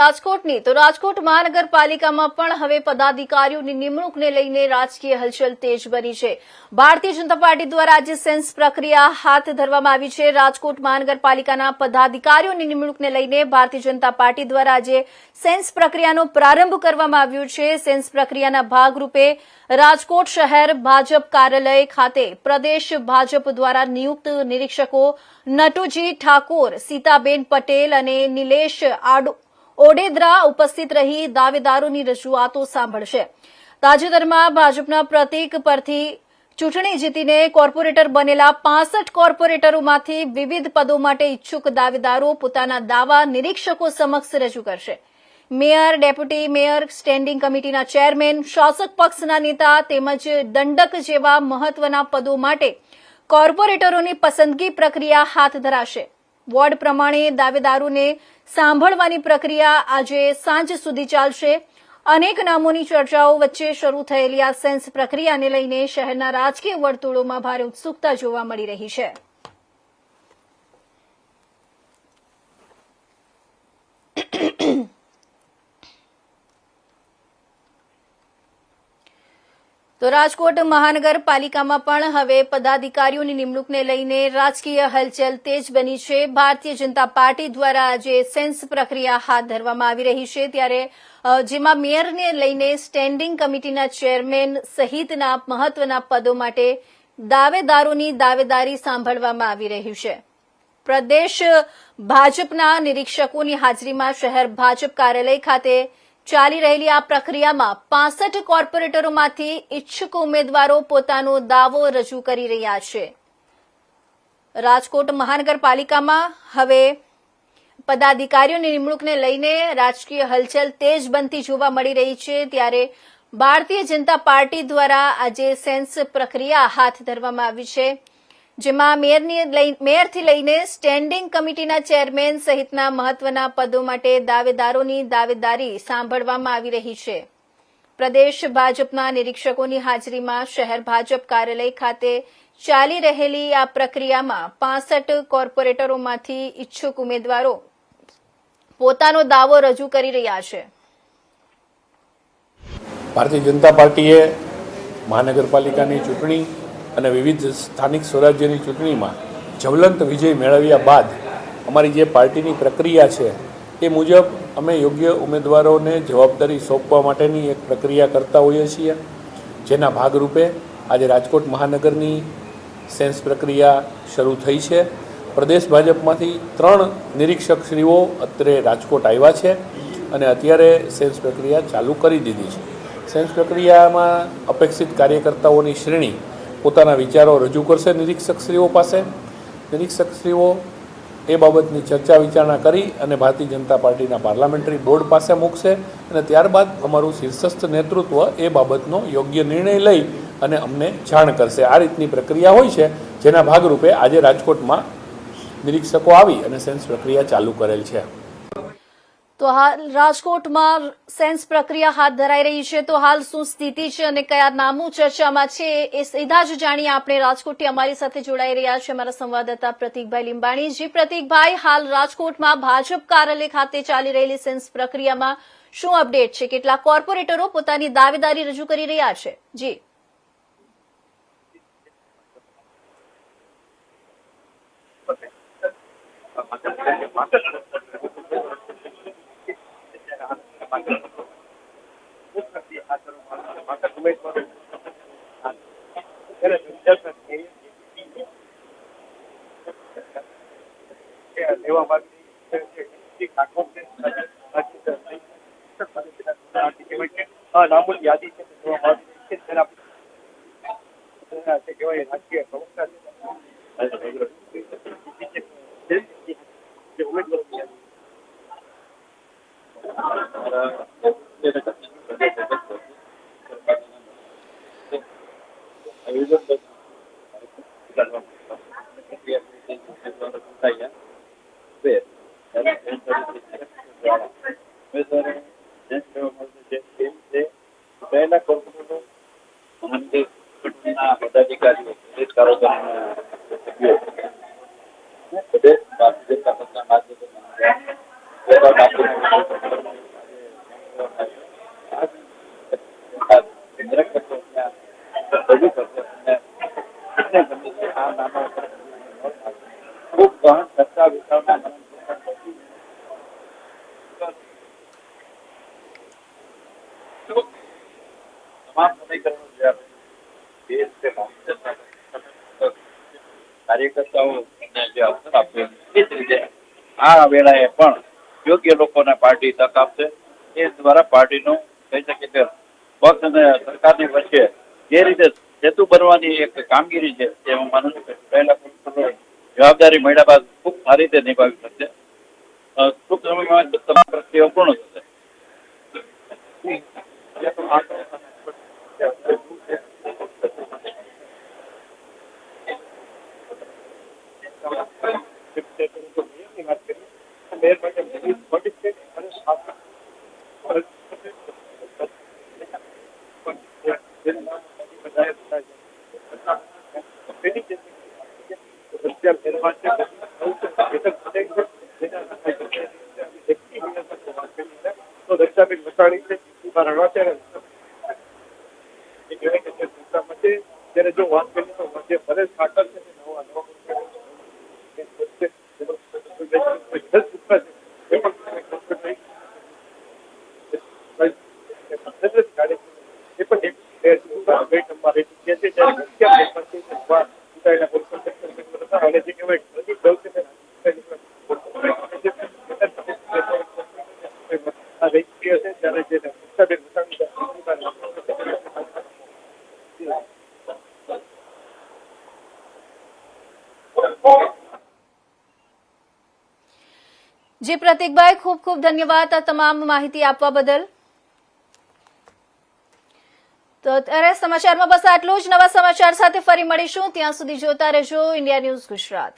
રાજકોટની તો રાજકોટ મહાનગરપાલિકામાં પણ હવે પદાધિકારીઓની નિમણૂકને લઈને રાજકીય હલચલ તેજ બની છે। ભારતીય જનતા પાર્ટી દ્વારા આજે સેન્સ પ્રક્રિયા હાથ ધરવામાં આવી છે। રાજકોટ મહાનગરપાલિકાના પદાધિકારીઓની નિમણૂકને લઈને ભારતીય જનતા પાર્ટી દ્વારા આજે સેન્સ પ્રક્રિયાનો પ્રારંભ કરવામાં આવ્યો છે। સેન્સ પ્રક્રિયાના ભાગરૂપે રાજકોટ શહેર ભાજપ કાર્યાલય ખાતે પ્રદેશ ભાજપ દ્વારા નિયુક્ત નિરીક્ષકો નટુજી ઠાકોર, સીતાબેન પટેલ અને નિલેશ ઓડેદરા ઉપસ્થિત રહી દાવેદારોની રજૂઆતો સાંભળશે। તાજેતરમાં ભાજપના પ્રતીક પરથી ચૂંટણી જીતીને કોર્પોરેટર બનેલા 65 કોર્પોરેટરોમાંથી વિવિધ પદો માટે ઇચ્છુક દાવેદારો પોતાના દાવા નિરીક્ષકો સમક્ષ રજૂ કરશે। મેયર, ડેપ્યુટી મેયર, સ્ટેન્ડિંગ કમિટીના ચેરમેન, શાસક પક્ષના નેતા તેમજ દંડક જેવા મહત્વના પદો માટે કોર્પોરેટરોની પસંદગી પ્રક્રિયા હાથ ધરાશે। વોર્ડ પ્રમાણે દાવેદારોને સાંભળવાની પ્રક્રિયા આજે સાંજ સુધી ચાલશે। અનેક નામોની ચર્ચાઓ વચ્ચે શરૂ થયેલી આ સેન્સ પ્રક્રિયાને લઈને શહેરના રાજકીય વર્તુળોમાં ભારે ઉત્સુકતા જોવા મળી રહી છે। તો રાજકોટ મહાનગરપાલિકામાં પણ હવે પદાધિકારીઓની નિમણૂકને લઈને રાજકીય હલચલ તેજ બની છે। ભારતીય જનતા પાર્ટી દ્વારા આજે સેન્સ પ્રક્રિયા હાથ ધરવામાં આવી રહી છે, ત્યારે જેમાં મેયરને લઈને સ્ટેન્ડિંગ કમિટીના ચેરમેન સહિતના મહત્વના પદો માટે દાવેદારોની દાવેદારી સાંભળવામાં આવી રહ્યું છે। પ્રદેશ ભાજપના નિરીક્ષકોની હાજરીમાં શહેર ભાજપ કાર્યાલય ખાતે ચાલી રહેલી આ પ્રક્રિયામાં 65 કોર્પોરેટરોમાંથી ઇચ્છુક ઉમેદવારો પોતાનો દાવો રજૂ કરી રહ્યા છે। રાજકોટ મહાનગરપાલિકામાં હવે પદાધિકારીઓની નિમણૂકને લઈને રાજકીય હલચલ તેજ બનતી જોવા મળી રહી છે, ત્યારે ભારતીય જનતા પાર્ટી દ્વારા આજે સેન્સ પ્રક્રિયા હાથ ધરવામાં આવી છે, જેમાં મેયરથી લઈને સ્ટેન્ડિંગ કમિટીના ચેરમેન સહિતના મહત્વના પદો માટે દાવેદારોની દાવેદારી સાંભળવામાં આવી રહી છે। પ્રદેશ ભાજપના નિરીક્ષકોની હાજરીમાં શહેર ભાજપ કાર્યાલય ખાતે ચાલી રહેલી આ પ્રક્રિયામાં 65 કોર્પોરેટરોમાંથી ઇચ્છુક ઉમેદવારો પોતાનો દાવો રજૂ કરી રહ્યા છે। ભારતીય જનતા પાર્ટીએ મહાનગરપાલિકાની ચૂંટણી અને વિવિધ સ્થાનિક સ્વરાજ્યની ચૂંટણીમાં જ્વલંત વિજય મેળવ્યા બાદ અમારી જે પાર્ટીની પ્રક્રિયા છે એ મુજબ અમે યોગ્ય ઉમેદવારોને જવાબદારી સોંપવા માટેની એક પ્રક્રિયા કરતા હોઈએ છીએ, જેના ભાગરૂપે આજે રાજકોટ મહાનગરની સેન્સ પ્રક્રિયા શરૂ થઈ છે। પ્રદેશ ભાજપમાંથી 3 નિરીક્ષકશ્રીઓ અત્યારે રાજકોટ આવ્યા છે અને અત્યારે સેન્સ પ્રક્રિયા ચાલુ કરી દીધી છે। સેન્સ પ્રક્રિયામાં અપેક્ષિત કાર્યકર્તાઓની શ્રેણી પોતાના વિચારો રજૂ કરશે નિરીક્ષકશ્રીઓ પાસે। નિરીક્ષકશ્રીઓ એ બાબતની ચર્ચા વિચારણા કરી અને ભારતીય જનતા પાર્ટીના પાર્લામેન્ટરી બોર્ડ પાસે મૂકશે અને ત્યારબાદ અમારું શીર્ષસ્થ નેતૃત્વ એ બાબતનો યોગ્ય નિર્ણય લઈ અને અમને જાણ કરશે। આ રીતની પ્રક્રિયા હોય છે, જેના ભાગરૂપે આજે રાજકોટમાં નિરીક્ષકો આવી અને સેન્સ પ્રક્રિયા ચાલુ કરેલ છે। તો હાલ રાજકોટમાં સેન્સ પ્રક્રિયા હાથ ધરાઈ રહી છે, તો હાલ શું સ્થિતિ છે અને કયા નામો ચર્ચામાં છે એ સીધા જ જાણીએ। આપણે રાજકોટથી અમારી સાથે જોડાઈ રહ્યા છે અમારા સંવાદદાતા પ્રતિકભાઈ લીંબાણી। જી પ્રતિકભાઈ, હાલ રાજકોટમાં ભાજપ કાર્યાલય ખાતે ચાલી રહેલી સેન્સ પ્રક્રિયામાં શું અપડેટ છે? કેટલા કોર્પોરેટરો પોતાની દાવેદારી રજૂ કરી રહ્યા છે? જી ખૂબ ગહન ચર્ચા વિચારણા તમામ સમીકરણો જે આપણે દેશ કે કાર્યકર્તાઓને જે અવસર આપ્યો એ જ રીતે આ વેળાએ પણ યોગ્ય લોકોને પાર્ટી તક આપશે એ દ્વારા પાર્ટીનું કહી શકીએ કે પક્ષ અને સરકારની વચ્ચે જે રીતે સેતુ બનવાની એક કામગીરી છે તે હું માનું છું કે ચૂંટાયેલા જવાબદારી મળ્યા બાદ ખૂબ સારી રીતે નિભાવી શકશે. ટૂંક સમયમાં તમામ પ્રક્રિયાઓ પૂર્ણ થશે. દક્ષાબેન વસાણી છે જ્યારે જો વાત કરીએ તો જે પરેશ ઠાકર છે જી પ્રતિકભાઈ, ખૂબ ખૂબ ધન્યવાદ આ તમામ માહિતી આપવા બદલ. તો અત્યારે સમાચારમાં બસ આટલું જ. નવા સમાચાર સાથે ફરી મળીશું. ત્યાં સુધી જોતા રહેજો ઇન્ડિયા ન્યૂઝ ગુજરાત.